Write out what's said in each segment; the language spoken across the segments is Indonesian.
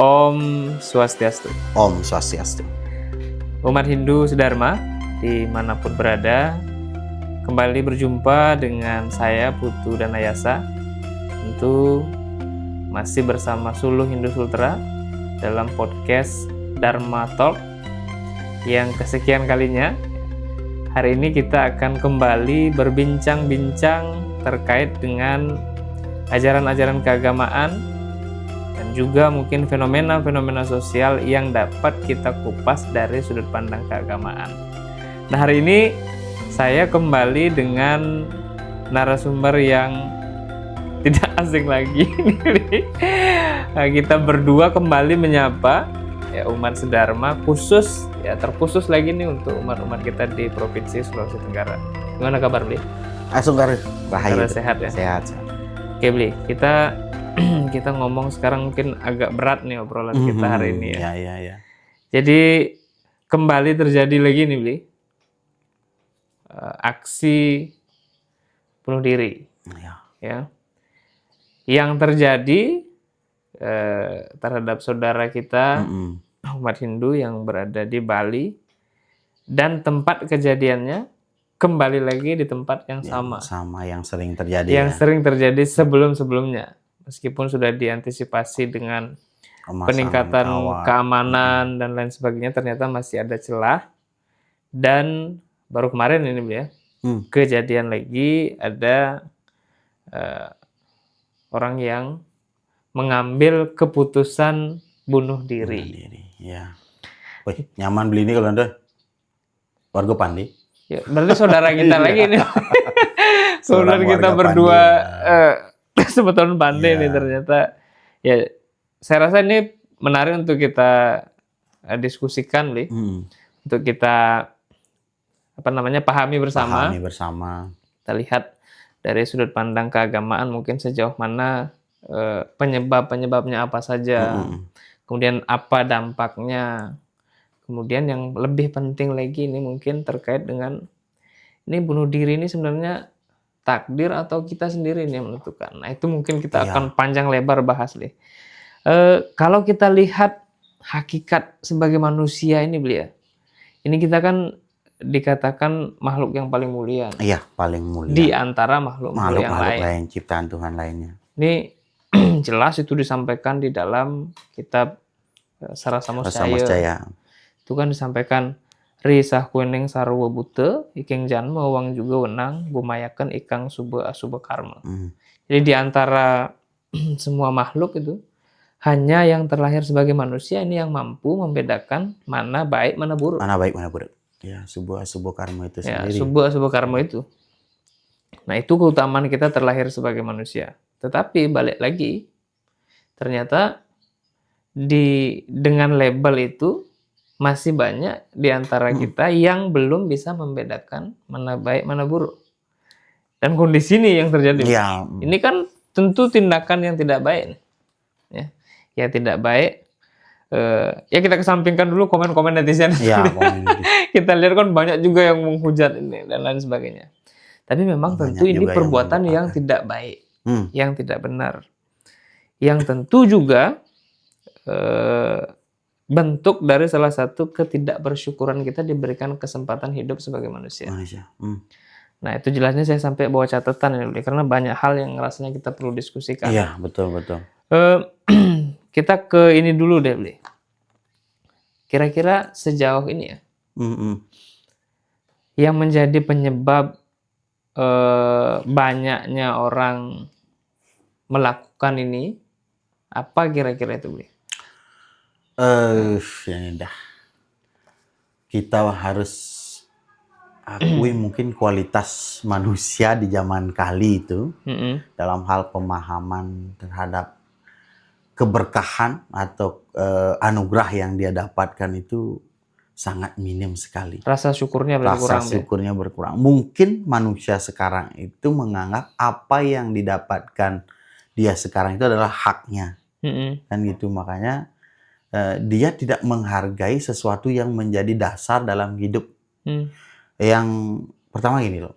Om Swastiastu. Om Swastiastu. Umat Hindu Sedharma dimanapun berada, kembali berjumpa dengan saya Putu Danayasa. Tentu masih bersama Suluh Hindu Sultra dalam podcast Dharma Talk yang kesekian kalinya. Hari ini kita akan kembali berbincang-bincang terkait dengan ajaran-ajaran keagamaan dan juga mungkin fenomena-fenomena sosial yang dapat kita kupas dari sudut pandang keagamaan. Nah, hari ini saya kembali dengan narasumber yang tidak asing lagi. Kita berdua kembali menyapa ya umat Sedharma, terkhusus lagi nih untuk umat-umat kita di Provinsi Sulawesi Tenggara. Gimana kabar, Bli? Asungkar Rahayu. Sehat ya? Sehat. Oke, Bli, kita ngomong sekarang mungkin agak berat nih obrolan kita hari ini ya. Iya. Jadi kembali terjadi lagi nih, Bli, aksi bunuh diri. Ya. Yang terjadi terhadap saudara kita umat Hindu yang berada di Bali, dan tempat kejadiannya kembali lagi di tempat yang sama Yang sering terjadi. Yang sering terjadi sebelum-sebelumnya. Meskipun sudah diantisipasi dengan peningkatan keamanan dan lain sebagainya, ternyata masih ada celah. Dan baru kemarin ini ya, kejadian lagi ada orang yang mengambil keputusan bunuh diri. Ya. Wih, nyaman beli ini kalau Anda warga Pandi. Ya, berarti saudara kita lagi nih. Saudara kita berdua sebetulnya pandai nih ternyata. Ya, saya rasa ini menarik untuk kita diskusikan, Li. Untuk kita pahami bersama. Kita lihat dari sudut pandang keagamaan mungkin sejauh mana penyebabnya apa saja. Kemudian apa dampaknya. Kemudian yang lebih penting lagi ini mungkin terkait dengan ini bunuh diri ini sebenarnya takdir atau kita sendiri yang menentukan. Nah, itu mungkin kita akan panjang lebar bahas, Li. Kalau kita lihat hakikat sebagai manusia ini, Beli, ya. Ini kita kan dikatakan makhluk yang paling mulia. Iya, paling mulia. Di antara makhluk yang lain, ciptaan Tuhan lainnya. Ini jelas itu disampaikan di dalam kitab Sarasa Muscaya. Itu kan disampaikan risah kuening sarwa buta ikeng janma wang juga wenang gumayakan ikang suba asuba karma. Jadi di antara semua makhluk itu hanya yang terlahir sebagai manusia ini yang mampu membedakan mana baik mana buruk. Ya, suba asuba karma itu sendiri. Ya, suba asuba karma itu. Nah, itu keutamaan kita terlahir sebagai manusia. Tetapi balik lagi, ternyata dengan label itu masih banyak di antara kita yang belum bisa membedakan mana baik mana buruk. Dan kondisi ini yang terjadi. Ya. Ini kan tentu tindakan yang tidak baik. Ya tidak baik. Ya kita kesampingkan dulu komen-komen netizen. Ya, kita lihat kan banyak juga yang menghujat ini dan lain sebagainya. Tapi memang tentu ini perbuatan yang tidak baik, yang tidak benar. Yang tentu juga bentuk dari salah satu ketidakbersyukuran kita diberikan kesempatan hidup sebagai manusia. Nah, itu jelasnya saya sampai bawa catatan ini, karena banyak hal yang rasanya kita perlu diskusikan. Iya, betul. Kita ke ini dulu deh, Bli. Kira-kira sejauh ini ya, yang menjadi penyebab banyaknya orang melakukan ini, apa kira-kira itu, Bli? Kita harus akui mungkin kualitas manusia di zaman kali itu dalam hal pemahaman terhadap keberkahan atau anugerah yang dia dapatkan itu sangat minim sekali. Rasa syukurnya berkurang. Mungkin manusia sekarang itu menganggap apa yang didapatkan dia sekarang itu adalah haknya. Kan gitu, makanya dia tidak menghargai sesuatu yang menjadi dasar dalam hidup. Yang pertama gini loh,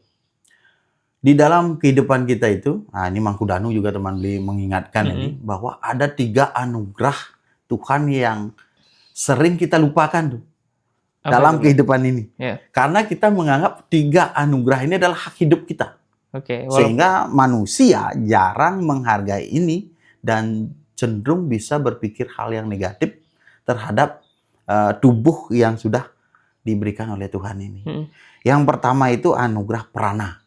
di dalam kehidupan kita itu, ini Mangku Danu juga teman beli mengingatkan ini, bahwa ada 3 anugerah Tuhan yang sering kita lupakan tuh Apa dalam itu? kehidupan ini. Ya. Karena kita menganggap 3 anugerah ini adalah hak hidup kita. Oke. Sehingga manusia jarang menghargai ini dan cenderung bisa berpikir hal yang negatif terhadap tubuh yang sudah diberikan oleh Tuhan ini. Yang pertama itu anugerah prana.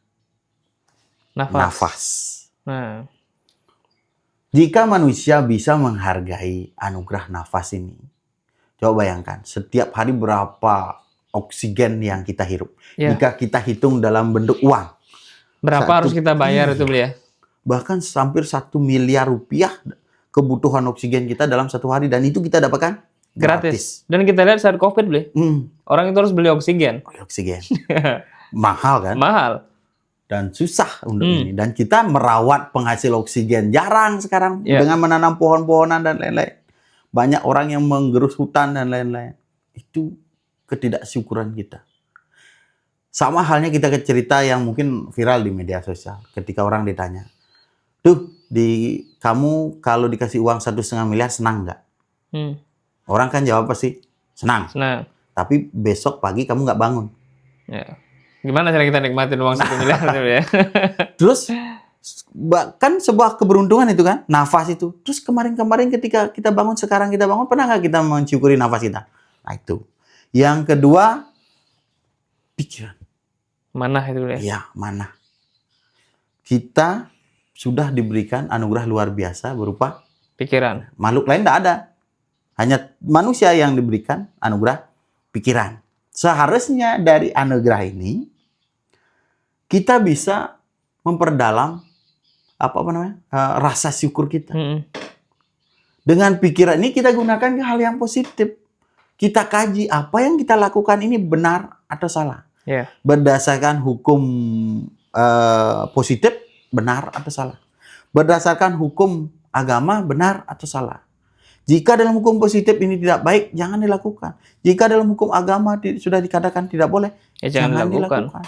Nafas. Nah. Jika manusia bisa menghargai anugerah nafas ini, coba bayangkan, setiap hari berapa oksigen yang kita hirup. Ya. Jika kita hitung dalam bentuk uang. Berapa harus kita bayar itu, Beli ya? Bahkan hampir 1 miliar rupiah kebutuhan oksigen kita dalam satu hari. Dan itu kita dapatkan gratis. Dan kita lihat saat COVID, Beli. Orang itu harus beli oksigen. Oksigen. Mahal kan? Mahal. Dan susah untuk ini. Dan kita merawat penghasil oksigen. Jarang sekarang. Dengan menanam pohon-pohonan dan lain-lain. Banyak orang yang menggerus hutan dan lain-lain. Itu ketidaksyukuran kita. Sama halnya kita ke cerita yang mungkin viral di media sosial. Ketika orang ditanya, tuh, kamu kalau dikasih uang 1,5 miliar senang nggak? Orang kan jawab pasti, senang. Senang. Tapi besok pagi kamu nggak bangun. Ya. Gimana cara kita nikmatin uang 1 miliar itu ya? Terus, kan sebuah keberuntungan itu kan, nafas itu. Terus kemarin-kemarin ketika kita bangun, sekarang kita bangun, pernah nggak kita mensyukuri nafas kita? Nah itu. Yang kedua, pikiran. Mana itu ya? Iya, mana. Kita sudah diberikan anugerah luar biasa berupa pikiran. Makhluk lain tidak ada. Hanya manusia yang diberikan anugerah pikiran. Seharusnya dari anugerah ini kita bisa memperdalam rasa syukur kita. Dengan pikiran ini kita gunakan ke hal yang positif. Kita kaji apa yang kita lakukan ini benar atau salah. Berdasarkan hukum positif benar atau salah. Berdasarkan hukum agama benar atau salah. Jika dalam hukum positif ini tidak baik, jangan dilakukan. Jika dalam hukum agama sudah dikatakan tidak boleh, jangan dilakukan.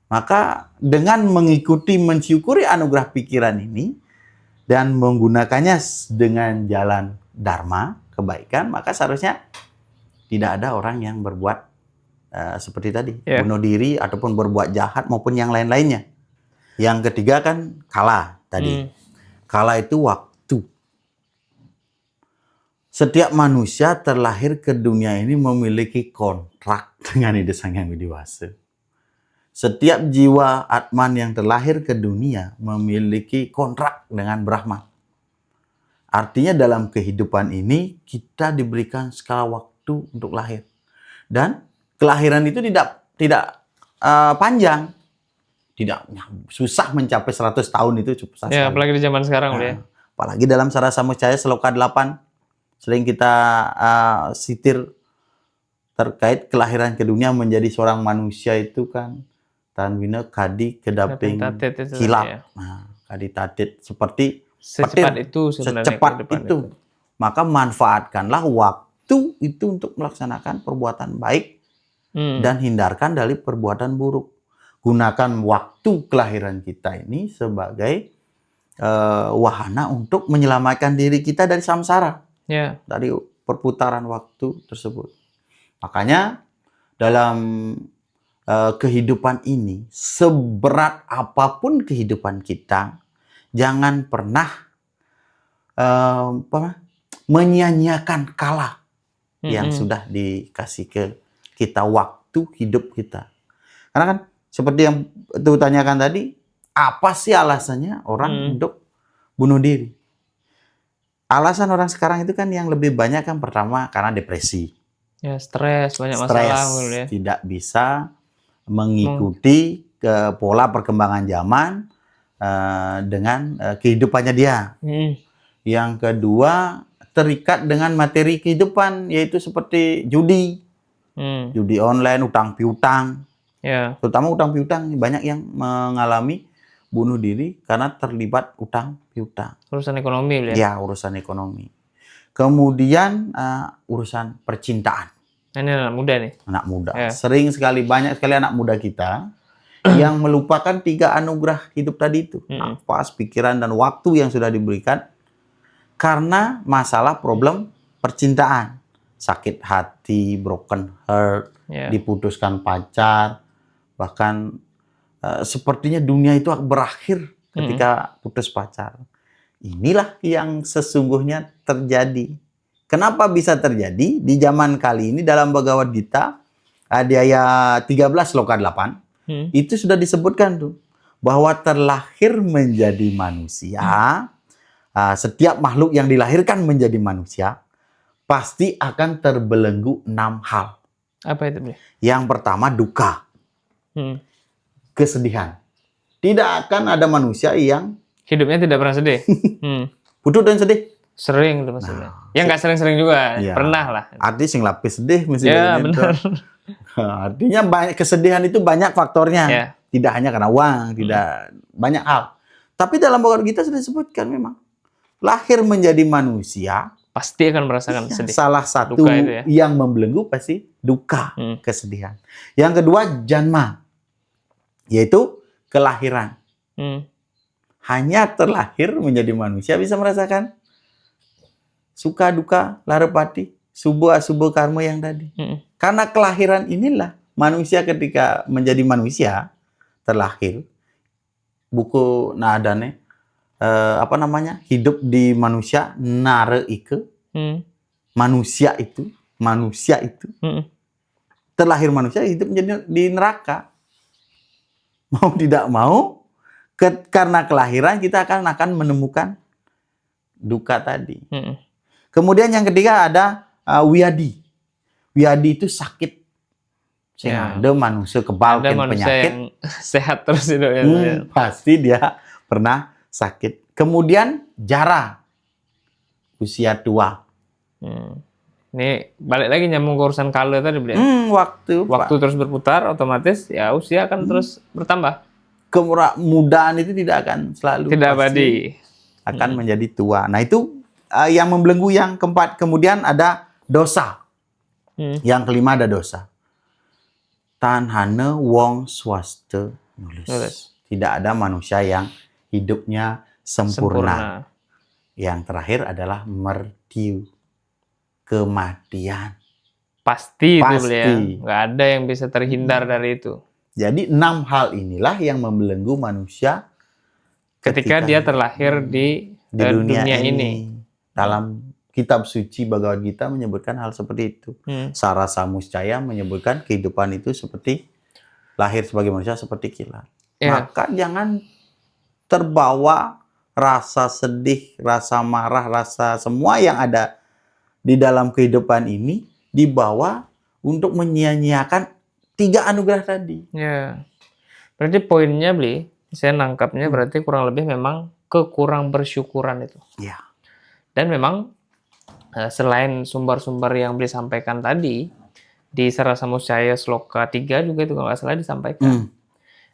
Maka dengan mengikuti, mensyukuri anugerah pikiran ini, dan menggunakannya dengan jalan dharma, kebaikan, maka seharusnya tidak ada orang yang berbuat seperti tadi. Bunuh diri, ataupun berbuat jahat, maupun yang lain-lainnya. Yang ketiga kan kala tadi. Kala itu waktu. Setiap manusia terlahir ke dunia ini memiliki kontrak dengan Ida Sang Hyang Widi Wasa. Setiap jiwa Atman yang terlahir ke dunia memiliki kontrak dengan Brahma. Artinya dalam kehidupan ini kita diberikan skala waktu untuk lahir. Dan kelahiran itu tidak panjang. Tidak susah mencapai 100 tahun itu susah. Ya, apalagi di zaman sekarang ya. Apalagi dalam Sara Samucaya Seloka 8 sering kita sitir terkait kelahiran ke dunia menjadi seorang manusia itu kan tanwina kadi kedaping kilap. Ya. Nah, kadi tatit seperti secepat itu sebenarnya. Secepat itu. Maka manfaatkanlah waktu itu untuk melaksanakan perbuatan baik dan hindarkan dari perbuatan buruk. Gunakan waktu kelahiran kita ini sebagai wahana untuk menyelamatkan diri kita dari samsara. Dari perputaran waktu tersebut. Makanya dalam kehidupan ini, seberat apapun kehidupan kita, jangan pernah menyia-nyiakan kala yang sudah dikasih ke kita, waktu hidup kita. Karena kan seperti yang itu tanyakan tadi, apa sih alasannya orang untuk bunuh diri? Alasan orang sekarang itu kan yang lebih banyak kan pertama karena depresi. Ya, stres, banyak masalah. Tidak bisa mengikuti pola perkembangan zaman dengan kehidupannya dia. Yang kedua, terikat dengan materi kehidupan, yaitu seperti judi. Judi online, utang piutang. Terutama utang piutang, banyak yang mengalami bunuh diri karena terlibat utang piutang. Urusan ekonomi ya? Ya, urusan ekonomi. Kemudian urusan percintaan. Ini anak muda nih? Anak muda. Sering sekali, banyak sekali anak muda kita yang melupakan 3 anugerah hidup tadi itu. Nafas, pikiran, dan waktu yang sudah diberikan. karena masalah problem percintaan. Sakit hati, broken heart, diputuskan pacar, bahkan sepertinya dunia itu berakhir ketika putus pacar. Inilah yang sesungguhnya terjadi. Kenapa bisa terjadi? Di zaman kali ini dalam Bhagavad Gita, ayat 13 sloka 8, itu sudah disebutkan tuh, bahwa terlahir menjadi manusia, setiap makhluk yang dilahirkan menjadi manusia, pasti akan terbelenggu 6 hal. Apa itu, Bli? Yang pertama duka, kesedihan. Tidak akan ada manusia yang hidupnya tidak pernah sedih. Putus dan sedih. Sering itu maksudnya. Ya nggak sering-sering juga, pernah lah. Artinya sing lapis sedih mesti. Ya benar. Artinya banyak kesedihan itu banyak faktornya. Ya. Tidak hanya karena uang, tidak banyak hal. Tapi dalam Bhagavad Gita sudah disebutkan memang lahir menjadi manusia pasti akan merasakan sedih. Salah satu itu, yang membelenggu pasti duka, kesedihan. Yang kedua janma, yaitu kelahiran. Hanya terlahir menjadi manusia bisa merasakan suka duka, lara pati, subuh asubuh karma yang tadi. Karena kelahiran inilah manusia ketika menjadi manusia terlahir. Buku Naadane hidup di manusia nare ike. Manusia itu terlahir manusia hidup menjadi di neraka. Mau tidak mau karena kelahiran kita akan menemukan duka tadi. Kemudian yang ketiga ada wiyadi. Wiyadi itu sakit. Ada manusia kebal penyakit. Yang sehat terus hidupnya. Pasti dia pernah sakit. Kemudian jara. Usia tua. Ini balik lagi nyambung ke urusan kala tadi. Waktu terus berputar, otomatis ya usia akan terus bertambah. Kemudaan itu tidak akan selalu. Tidak abadi. Akan menjadi tua. Nah itu yang membelenggu yang keempat. Kemudian ada dosa. Yang kelima ada dosa. Tanhane wong swasta nulis. Tidak ada manusia yang hidupnya sempurna. Yang terakhir adalah mertiu. Kematian. Pasti. Itu ya. Nggak ada yang bisa terhindar dari itu. Jadi 6 hal inilah yang membelenggu manusia ketika dia terlahir di dunia ini. Dalam kitab suci Bhagavad Gita menyebutkan hal seperti itu. Sarasa Muscaya menyebutkan kehidupan itu seperti lahir sebagai manusia seperti kilat. Maka jangan terbawa rasa sedih, rasa marah, rasa semua yang ada di dalam kehidupan ini dibawa untuk menyia-nyiakan 3 anugerah tadi. Ya. Berarti poinnya, Bli, saya nangkapnya berarti kurang lebih memang kekurang bersyukuran itu. Ya. Dan memang selain sumber-sumber yang Bli sampaikan tadi, di Sarasa Muscaya sloka 3 juga itu kalau nggak salah disampaikan.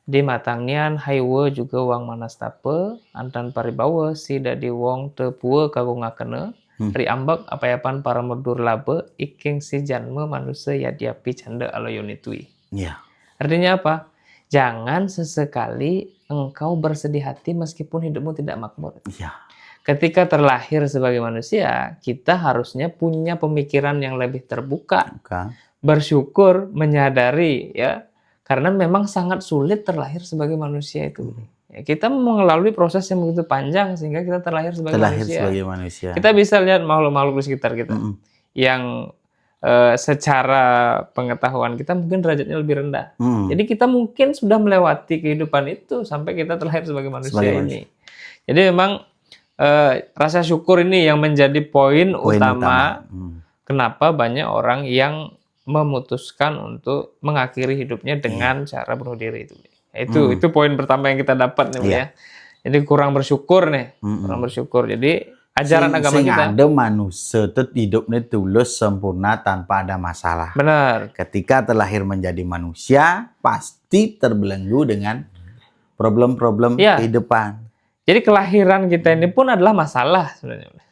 Di matangnian haiwe juga wang manastape, antan paribawa si dadi wong tepue kagungakene, riambak apayapan para medur labe, iking si janme manusia yadiapi canda alayonitui. Ya. Artinya apa? Jangan sesekali engkau bersedih hati meskipun hidupmu tidak makmur. Ya. Ketika terlahir sebagai manusia, kita harusnya punya pemikiran yang lebih terbuka. Bersyukur, menyadari ya. Karena memang sangat sulit terlahir sebagai manusia itu. Ya, kita melalui proses yang begitu panjang sehingga kita terlahir sebagai manusia. Kita bisa lihat makhluk-makhluk di sekitar kita yang secara pengetahuan kita mungkin derajatnya lebih rendah. Jadi kita mungkin sudah melewati kehidupan itu sampai kita terlahir sebagai manusia ini. Jadi memang rasa syukur ini yang menjadi poin utama. Kenapa banyak orang yang memutuskan untuk mengakhiri hidupnya dengan cara bunuh diri itu. Itu poin pertama yang kita dapat nih, ya. Jadi kurang bersyukur nih, kurang bersyukur. Jadi ajaran agama kita. Ada manusia itu hidupnya tulus sempurna tanpa ada masalah. Benar. Ketika terlahir menjadi manusia, pasti terbelenggu dengan problem-problem kehidupan. Jadi kelahiran kita ini pun adalah masalah sebenarnya.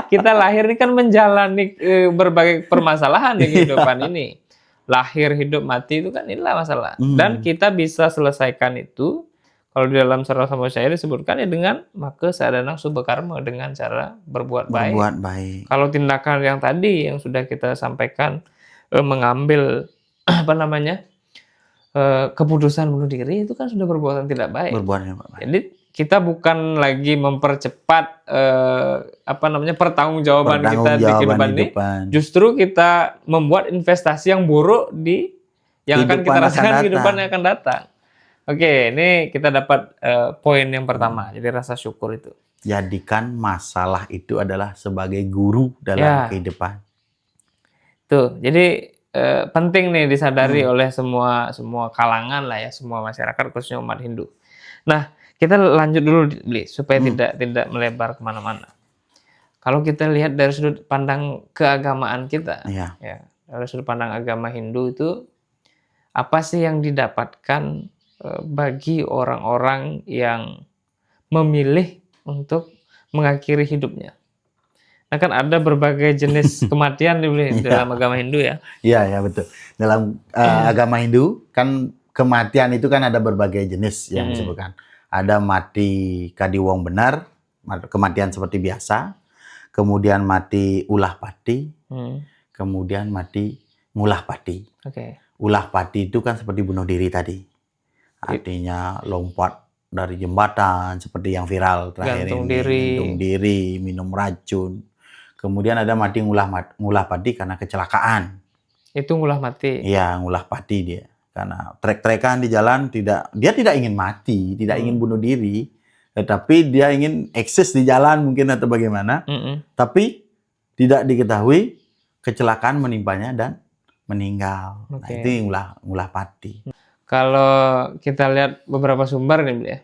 Kita lahir ini kan menjalani berbagai permasalahan di kehidupan ini. Lahir, hidup, mati itu kan inilah masalah. Dan kita bisa selesaikan itu Kalau di dalam Sarana Sama Saya disebutkan ya dengan maka sadana subakarma, dengan cara berbuat baik. Berbuat baik. Kalau tindakan yang tadi yang sudah kita sampaikan, mengambil apa namanya, keputusan bunuh diri, itu kan sudah perbuatan tidak baik. Berbuat yang baik. Jadi kita bukan lagi mempercepat apa namanya, pertanggungjawaban kita di kehidupan ini, justru kita membuat investasi yang buruk di yang akan kita rasakan di kehidupan yang akan datang. Oke, ini kita dapat poin yang pertama. Jadi rasa syukur itu. Jadikan masalah itu adalah sebagai guru dalam kehidupan. Tuh, jadi penting nih disadari oleh semua kalangan lah ya, semua masyarakat khususnya umat Hindu. Nah, kita lanjut dulu Bli, supaya tidak melebar kemana-mana. Kalau kita lihat dari sudut pandang keagamaan kita, ya, dari sudut pandang agama Hindu itu apa sih yang didapatkan bagi orang-orang yang memilih untuk mengakhiri hidupnya? Nah, kan ada berbagai jenis kematian di dalam agama Hindu ya. Iya, betul. Dalam agama Hindu kan kematian itu kan ada berbagai jenis yang disebutkan. Ada mati kadiwong benar, kematian seperti biasa. Kemudian mati ulah pati. Kemudian mati ngulah pati. Ulah pati itu kan seperti bunuh diri tadi. Artinya lompat dari jembatan seperti yang viral terakhir gantung diri, minum racun. Kemudian ada mati ngulah pati karena kecelakaan. Itu ngulah mati. Iya, ngulah pati dia. Karena trek-trekan di jalan dia tidak ingin mati, tidak ingin bunuh diri, tetapi dia ingin eksis di jalan mungkin atau bagaimana. Tapi tidak diketahui kecelakaan menimpanya dan meninggal. Nah, itu ngulah pati. Kalau kita lihat beberapa sumber nih, ya.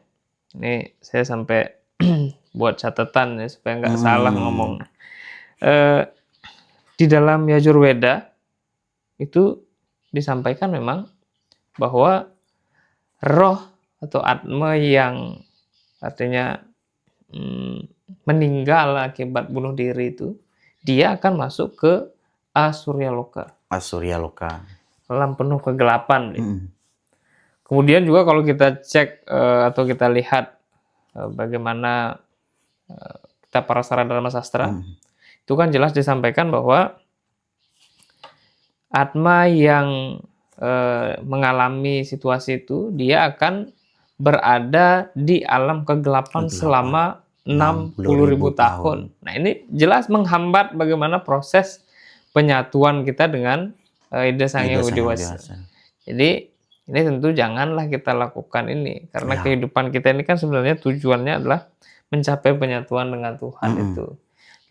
Ini saya sampai buat catatan ya supaya nggak salah ngomong. Di dalam Yajurveda itu disampaikan memang bahwa roh atau atma yang artinya meninggal akibat bunuh diri itu, dia akan masuk ke Asuryaloka. Alam penuh kegelapan. Kemudian juga kalau kita cek atau kita lihat bagaimana kita para Dharma Sastra, itu kan jelas disampaikan bahwa atma yang mengalami situasi itu, dia akan berada di alam kegelapan selama 60.000 tahun. Nah, ini jelas menghambat bagaimana proses penyatuan kita dengan Ida Sang Hyang Widi Wasa. Jadi ini tentu janganlah kita lakukan ini, karena kehidupan kita ini kan sebenarnya tujuannya adalah mencapai penyatuan dengan Tuhan itu.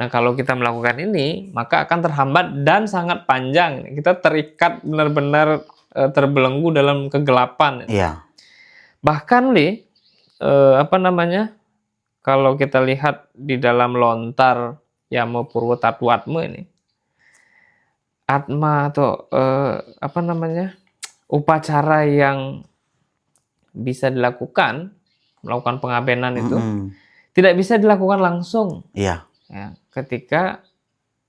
Nah, kalau kita melakukan ini, maka akan terhambat dan sangat panjang. Kita terikat benar-benar terbelenggu dalam kegelapan. Bahkan kalau kita lihat di dalam lontar Yama Purwa Tatwatma ini, atma atau upacara yang bisa dilakukan, melakukan pengabenan itu tidak bisa dilakukan langsung. Ya, ketika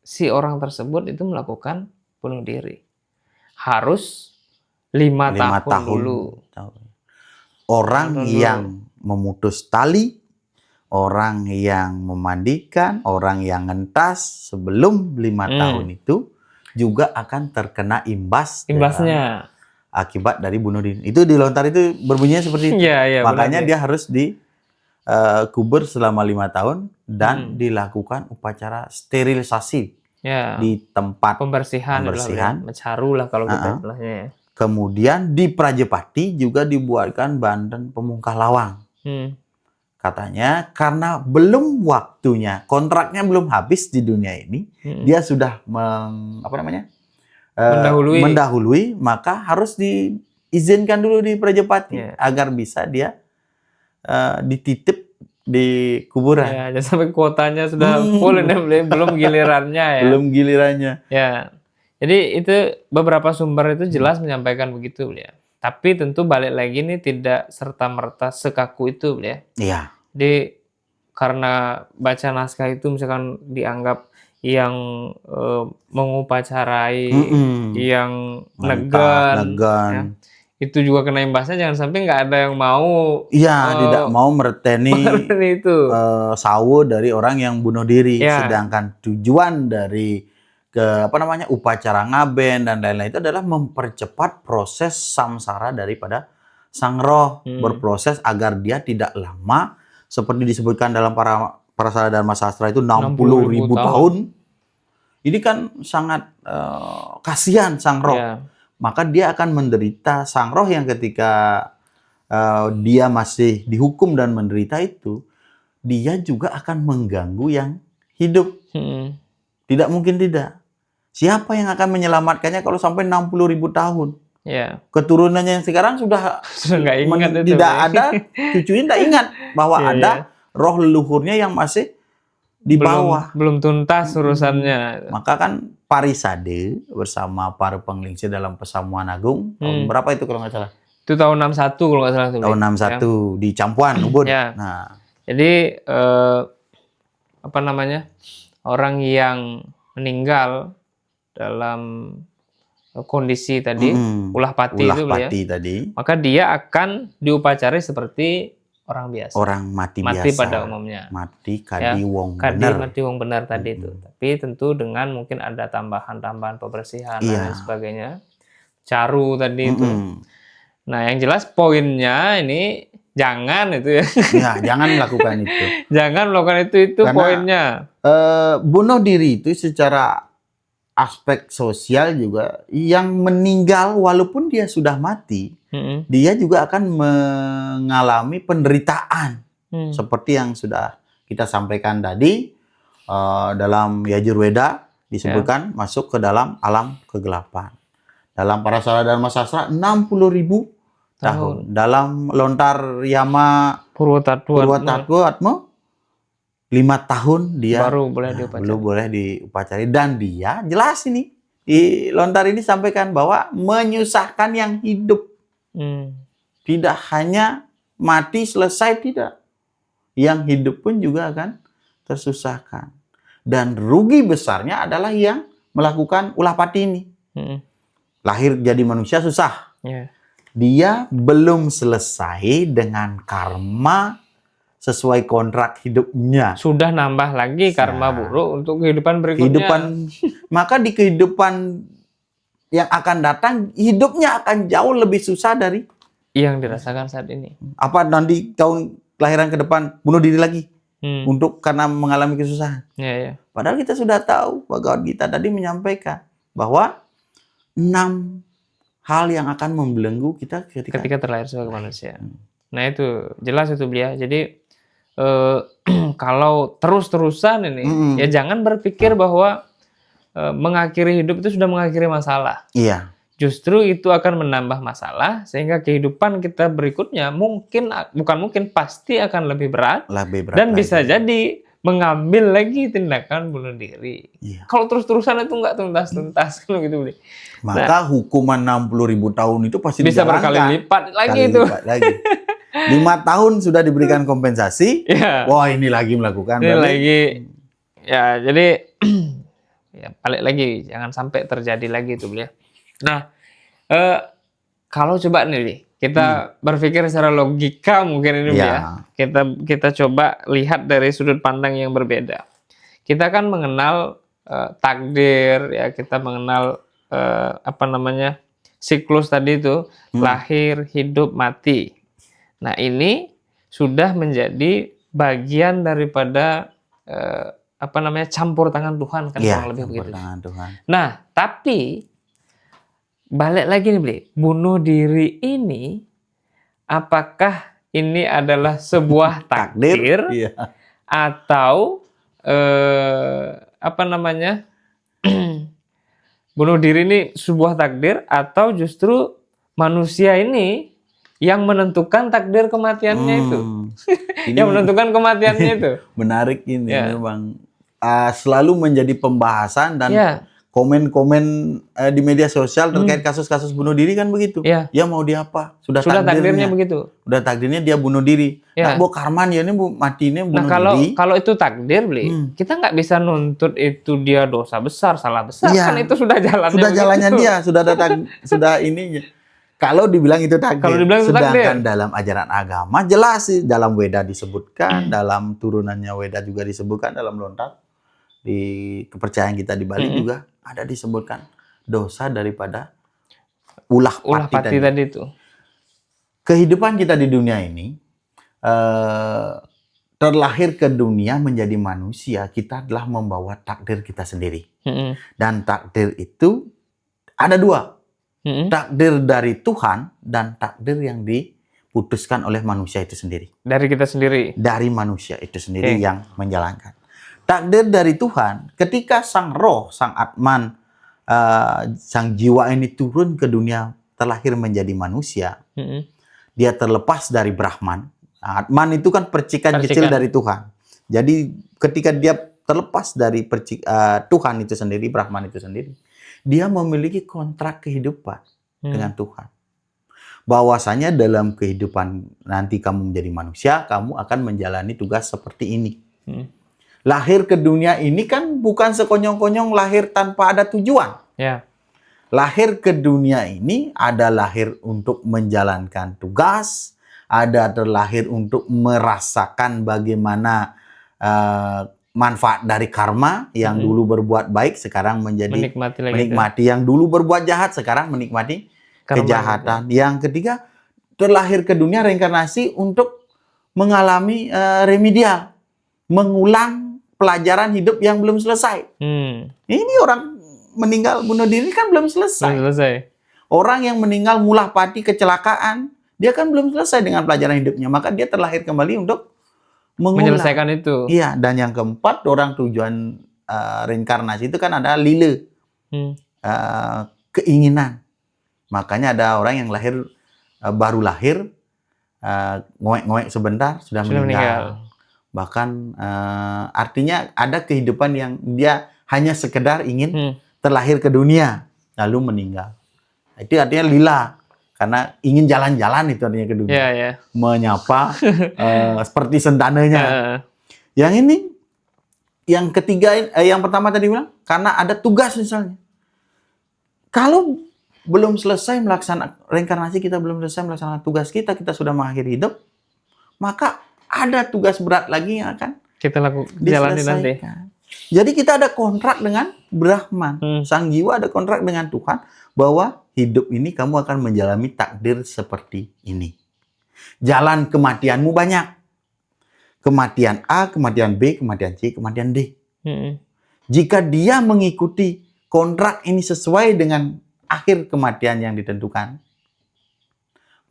si orang tersebut itu melakukan bunuh diri, harus 5 tahun dulu. Orang yang memutus tali, orang yang memandikan, orang yang ngentas sebelum 5 tahun itu juga akan terkena imbasnya. Akibat dari bunuh diri. Itu di lontar itu berbunyinya seperti itu. Makanya dia harus dikubur selama 5 tahun dan dilakukan upacara sterilisasi di tempat pembersihan. Mencaru lah kalau kita istilahnya. Kemudian di Prajapati juga dibuatkan bandan pemungkah lawang. Katanya karena belum waktunya, kontraknya belum habis di dunia ini, dia sudah mendahului, maka harus diizinkan dulu di Prajapati agar bisa dia dititip di kuburan. Jangan sampai kuotanya sudah full, belum gilirannya. Belum gilirannya. Jadi itu beberapa sumber itu jelas menyampaikan begitu, ya. Tapi tentu balik lagi ini tidak serta-merta sekaku itu, ya. Jadi karena baca naskah itu misalkan dianggap yang mengupacarai, yang negan. itu juga kena imbasnya, jangan sampai nggak ada yang mau Iya, tidak mau mereteni itu. sawo dari orang yang bunuh diri. Ya. Sedangkan tujuan dari upacara ngaben dan lain-lain itu adalah mempercepat proses samsara daripada sang roh berproses agar dia tidak lama seperti disebutkan dalam para Dharma Sastra itu 60.000 tahun. Ini kan sangat kasihan sang roh. Ya. Maka dia akan menderita. Sang roh yang ketika dia masih dihukum dan menderita itu, dia juga akan mengganggu yang hidup. Tidak mungkin tidak. Siapa yang akan menyelamatkannya kalau sampai 60.000 tahun? Ya. Keturunannya yang sekarang sudah nggak ingat itu. Tidak ada, cucunya tidak ingat bahwa ada roh leluhurnya yang masih di bawah. Belum tuntas urusannya. Maka kan Parisade bersama para penglingsir dalam Pesamuan Agung tahun berapa itu kalau nggak salah? Itu tahun 61 kalau nggak salah. Tahun 61 di Campuan, Ubud. Ya. Nah, jadi orang yang meninggal dalam kondisi tadi ulah pati itu ya, maka dia akan diupacari seperti orang biasa. Orang mati biasa. Mati pada umumnya. Mati kadi wong kadi bener. Mati wong benar tadi itu. Tapi tentu dengan mungkin ada tambahan-tambahan pembersihan dan lain sebagainya. Caru tadi itu. Nah, yang jelas poinnya ini jangan itu ya. Ya, jangan melakukan itu. Jangan melakukan itu karena, poinnya. Bunuh diri itu secara aspek sosial juga, yang meninggal walaupun dia sudah mati, dia juga akan mengalami penderitaan. Seperti yang sudah kita sampaikan tadi, dalam Yajurweda disebutkan masuk ke dalam alam kegelapan. Dalam Parasara Dharma Sastra 60.000 tahun. Dalam Lontar Yama Purwotatwa Atma 5 tahun dia baru boleh diupacari. Dan dia jelas ini di Lontar ini sampaikan bahwa menyusahkan yang hidup. Tidak hanya mati selesai, tidak. Yang hidup pun juga akan tersusahkan. Dan rugi besarnya adalah yang melakukan ulah pati ini. Lahir jadi manusia susah. Dia belum selesai dengan karma sesuai kontrak hidupnya. Sudah nambah lagi karma buruk untuk kehidupan berikutnya. Maka di kehidupan yang akan datang, hidupnya akan jauh lebih susah dari yang dirasakan saat ini. Apa nanti tahun kelahiran ke depan bunuh diri lagi karena mengalami kesusahan. Padahal kita sudah tahu, Bhagavad Gita tadi menyampaikan bahwa 6 hal yang akan membelenggu kita ketika terlahir sebagai manusia. Nah itu jelas itu beliau. Jadi kalau terus-terusan ini, ya jangan berpikir bahwa mengakhiri hidup itu sudah mengakhiri masalah. Iya. Justru itu akan menambah masalah sehingga kehidupan kita berikutnya pasti akan lebih berat dan bisa jadi mengambil lagi tindakan bunuh diri. Iya. Kalau terus-terusan itu nggak tuntas-tuntas kalau gitu, Bli. Maka hukuman 60.000 tahun itu pasti bisa berkali lipat lagi itu. 5 tahun sudah diberikan kompensasi. Wah, ini lagi melakukan. Ini lagi. Ya, jadi ya balik lagi, jangan sampai terjadi lagi itu, Bli. Nah, kalau coba nih, Bli, kita berpikir secara logika mungkin ini ya. Kita coba lihat dari sudut pandang yang berbeda. Kita kan mengenal takdir ya, kita mengenal siklus tadi itu, lahir, hidup, mati. Nah, ini sudah menjadi bagian daripada campur tangan Tuhan kan, kurang lebih begitu. Nah, tapi balik lagi nih, Bli. Bunuh diri ini apakah ini adalah sebuah takdir atau bunuh diri ini sebuah takdir atau justru manusia ini yang menentukan takdir kematiannya itu. Yang menentukan kematiannya itu. Menarik ini memang selalu menjadi pembahasan dan komen-komen di media sosial terkait kasus-kasus bunuh diri kan begitu. Ya mau dia apa? Sudah takdirnya begitu. Udah takdirnya dia bunuh diri. Nah, Bu Karman ya ini matinya bunuh diri. Kalau itu takdir, Bli, kita nggak bisa nuntut itu dia dosa besar, salah besar. Kan itu sudah jalannya. Sudah jalannya dia, sudah ininya. Kalau dibilang itu takdir. Kalau dibilang itu Sedangkan takdir. dalam ajaran agama jelas sih, dalam Weda disebutkan, dalam turunannya Weda juga disebutkan, dalam lontar di kepercayaan kita di Bali juga ada disebutkan dosa daripada ulah pati tadi itu. Kehidupan kita di dunia ini terlahir ke dunia menjadi manusia, kita adalah membawa takdir kita sendiri. Dan takdir itu ada dua. Takdir dari Tuhan dan takdir yang diputuskan oleh manusia itu sendiri. Dari kita sendiri. Dari manusia itu sendiri yang menjalankan. Takdir dari Tuhan, ketika sang roh, sang Atman, sang jiwa ini turun ke dunia, terlahir menjadi manusia, dia terlepas dari Brahman. Atman itu kan percikan kecil dari Tuhan. Jadi ketika dia terlepas dari Tuhan itu sendiri, Brahman itu sendiri, dia memiliki kontrak kehidupan dengan Tuhan. Bahwasanya dalam kehidupan nanti kamu menjadi manusia, kamu akan menjalani tugas seperti ini. Lahir ke dunia ini kan bukan sekonyong-konyong lahir tanpa ada tujuan. Ya. Lahir ke dunia ini ada lahir untuk menjalankan tugas, ada terlahir untuk merasakan bagaimana manfaat dari karma yang dulu berbuat baik sekarang menjadi menikmati yang dulu berbuat jahat sekarang menikmati karma kejahatan. Yang ketiga, terlahir ke dunia reinkarnasi untuk mengalami remedial, mengulang pelajaran hidup yang belum selesai. Ini orang meninggal bunuh diri kan belum selesai. Orang yang meninggal mulah pati kecelakaan, dia kan belum selesai dengan pelajaran hidupnya, maka dia terlahir kembali untuk menyelesaikan itu. Iya, dan yang keempat, orang tujuan reinkarnasi itu kan ada lila, keinginan. Makanya ada orang yang lahir baru lahir, ngoek-ngoek sebentar sudah meninggal. Bahkan artinya ada kehidupan yang dia hanya sekedar ingin terlahir ke dunia lalu meninggal. Itu artinya lila. Karena ingin jalan-jalan itu artinya ke dunia. Menyapa seperti sentananya. Yang ini, yang ketiga, yang pertama tadi bilang, karena ada tugas misalnya. Kalau belum selesai melaksanakan reinkarnasi, kita belum selesai melaksanakan tugas kita sudah mengakhiri hidup, maka ada tugas berat lagi yang akan kita jalani nanti. Jadi kita ada kontrak dengan Brahman. Sang jiwa ada kontrak dengan Tuhan bahwa hidup ini kamu akan menjalani takdir seperti ini. Jalan kematianmu banyak. Kematian A, kematian B, kematian C, kematian D. Jika dia mengikuti kontrak ini sesuai dengan akhir kematian yang ditentukan,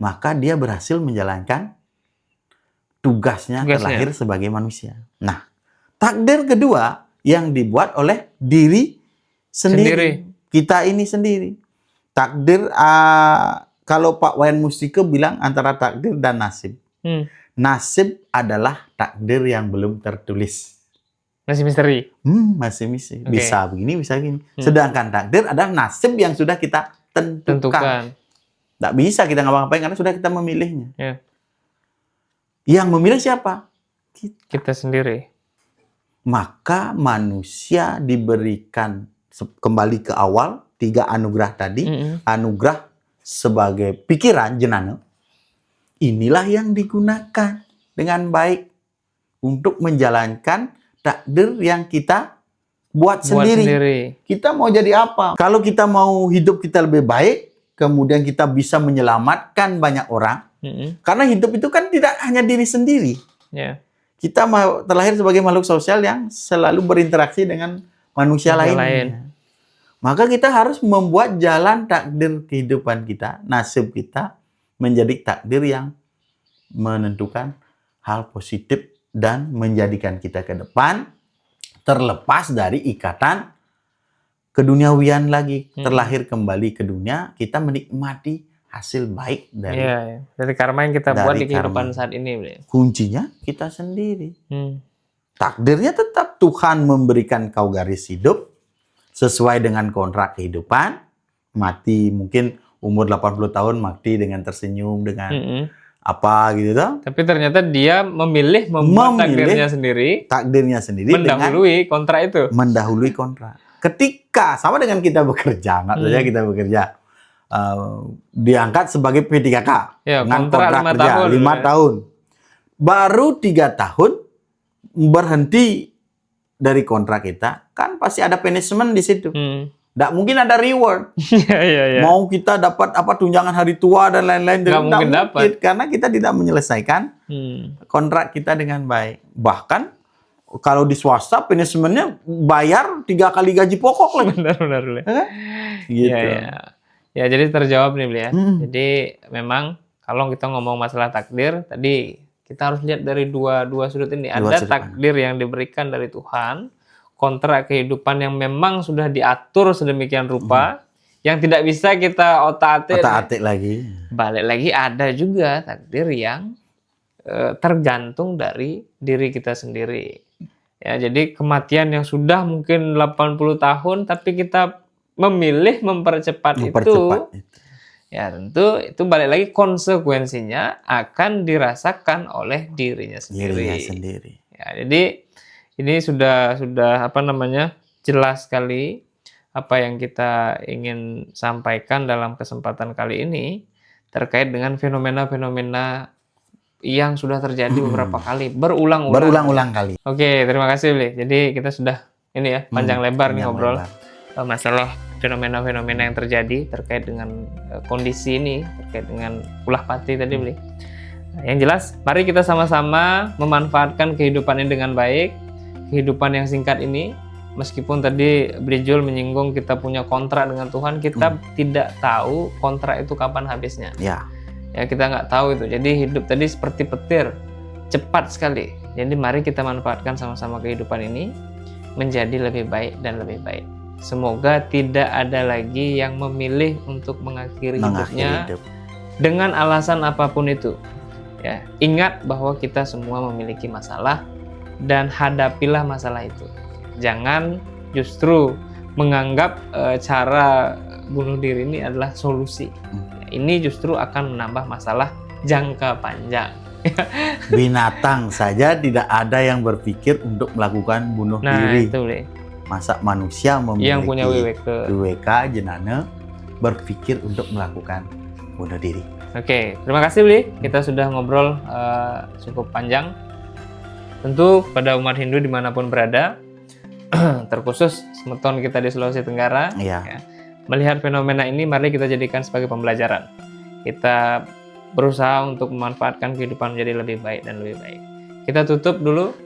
maka dia berhasil menjalankan tugasnya terlahir sebagai manusia. Nah, takdir kedua yang dibuat oleh diri sendiri. Kita ini sendiri. Takdir, kalau Pak Wayan Mustiko bilang antara takdir dan nasib. Nasib adalah takdir yang belum tertulis. Masih misteri. Masih misteri. Bisa begini, bisa begini. Sedangkan takdir adalah nasib yang sudah kita tentukan. Tidak bisa kita ngapa-ngapain karena sudah kita memilihnya. Yang memilih siapa? Kita sendiri. Maka manusia diberikan kembali ke awal 3 anugerah tadi. Anugerah sebagai pikiran jenana. Inilah yang digunakan dengan baik untuk menjalankan takdir yang kita buat sendiri. Kita mau jadi apa? Kalau kita mau hidup kita lebih baik, kemudian kita bisa menyelamatkan banyak orang. Karena hidup itu kan tidak hanya diri sendiri. Kita terlahir sebagai makhluk sosial yang selalu berinteraksi dengan manusia lain. Maka kita harus membuat jalan takdir kehidupan kita, nasib kita, menjadi takdir yang menentukan hal positif dan menjadikan kita ke depan terlepas dari ikatan keduniawian lagi. Terlahir kembali ke dunia, kita menikmati hasil baik dari karma yang kita buat di kehidupan saat ini. Kuncinya kita sendiri. Takdirnya tetap Tuhan memberikan kau garis hidup sesuai dengan kontrak kehidupan. Mati mungkin umur 80 tahun mati dengan tersenyum, dengan apa gitu toh. Tapi ternyata dia memilih membuat takdirnya sendiri mendahului kontrak itu. Mendahului kontrak. Ketika sama dengan kita bekerja, saja kita bekerja. diangkat sebagai P3K Ya, dengan kontrak kontrak 5 kerja tahun. 5 tahun. Baru 3 tahun berhenti dari kontrak kita, kan pasti ada punishment di situ. Nggak mungkin ada reward. Iya. Mau kita dapat apa tunjangan hari tua dan lain-lain, Nggak mungkin dapat. karena kita tidak menyelesaikan kontrak kita dengan baik. Bahkan kalau di swasta punishment-nya bayar 3 kali gaji pokok lagi. Benar. Gitu. Ya, jadi terjawab nih, Bli ya. Jadi memang kalau kita ngomong masalah takdir, tadi kita harus lihat dari dua sudut ini. Ada takdir yang diberikan dari Tuhan, kontrak kehidupan yang memang sudah diatur sedemikian rupa, yang tidak bisa kita otak-atik lagi. Balik lagi ada juga takdir yang tergantung dari diri kita sendiri. Ya, jadi kematian yang sudah mungkin 80 tahun, tapi kita memilih mempercepat itu. Ya, tentu itu balik lagi konsekuensinya akan dirasakan oleh dirinya sendiri. Ya, jadi ini sudah jelas sekali apa yang kita ingin sampaikan dalam kesempatan kali ini terkait dengan fenomena-fenomena yang sudah terjadi beberapa kali, berulang-ulang kali. Oke, terima kasih, Bli. Jadi kita sudah ini ya, panjang lebar nih ngobrol masalah fenomena-fenomena yang terjadi terkait dengan kondisi ini, terkait dengan ulah pati tadi, Bli. Yang jelas, mari kita sama-sama memanfaatkan kehidupan ini dengan baik. Kehidupan yang singkat ini, meskipun tadi Brijul menyinggung kita punya kontrak dengan Tuhan, kita tidak tahu kontrak itu kapan habisnya. Ya, kita nggak tahu itu. Jadi hidup tadi seperti petir, cepat sekali. Jadi mari kita manfaatkan sama-sama kehidupan ini menjadi lebih baik dan lebih baik. Semoga tidak ada lagi yang memilih untuk mengakhiri hidupnya dengan alasan apapun itu. Ya, ingat bahwa kita semua memiliki masalah dan hadapilah masalah itu. Jangan justru menganggap cara bunuh diri ini adalah solusi. Ini justru akan menambah masalah jangka panjang. Binatang saja tidak ada yang berpikir untuk melakukan bunuh diri. Itu, masa manusia memiliki yang punya WWK jenana berpikir untuk melakukan bunuh diri. Oke, terima kasih, Bli. Kita sudah ngobrol cukup panjang. Tentu pada umat Hindu dimanapun berada, terkhusus semeton kita di Sulawesi Tenggara, ya, melihat fenomena ini, mari kita jadikan sebagai pembelajaran. Kita berusaha untuk memanfaatkan kehidupan menjadi lebih baik dan lebih baik. Kita tutup dulu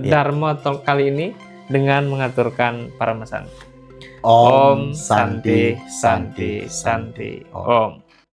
Dharma Talk kali ini dengan mengaturkan paramesan. Om Santi Santi Santi Om.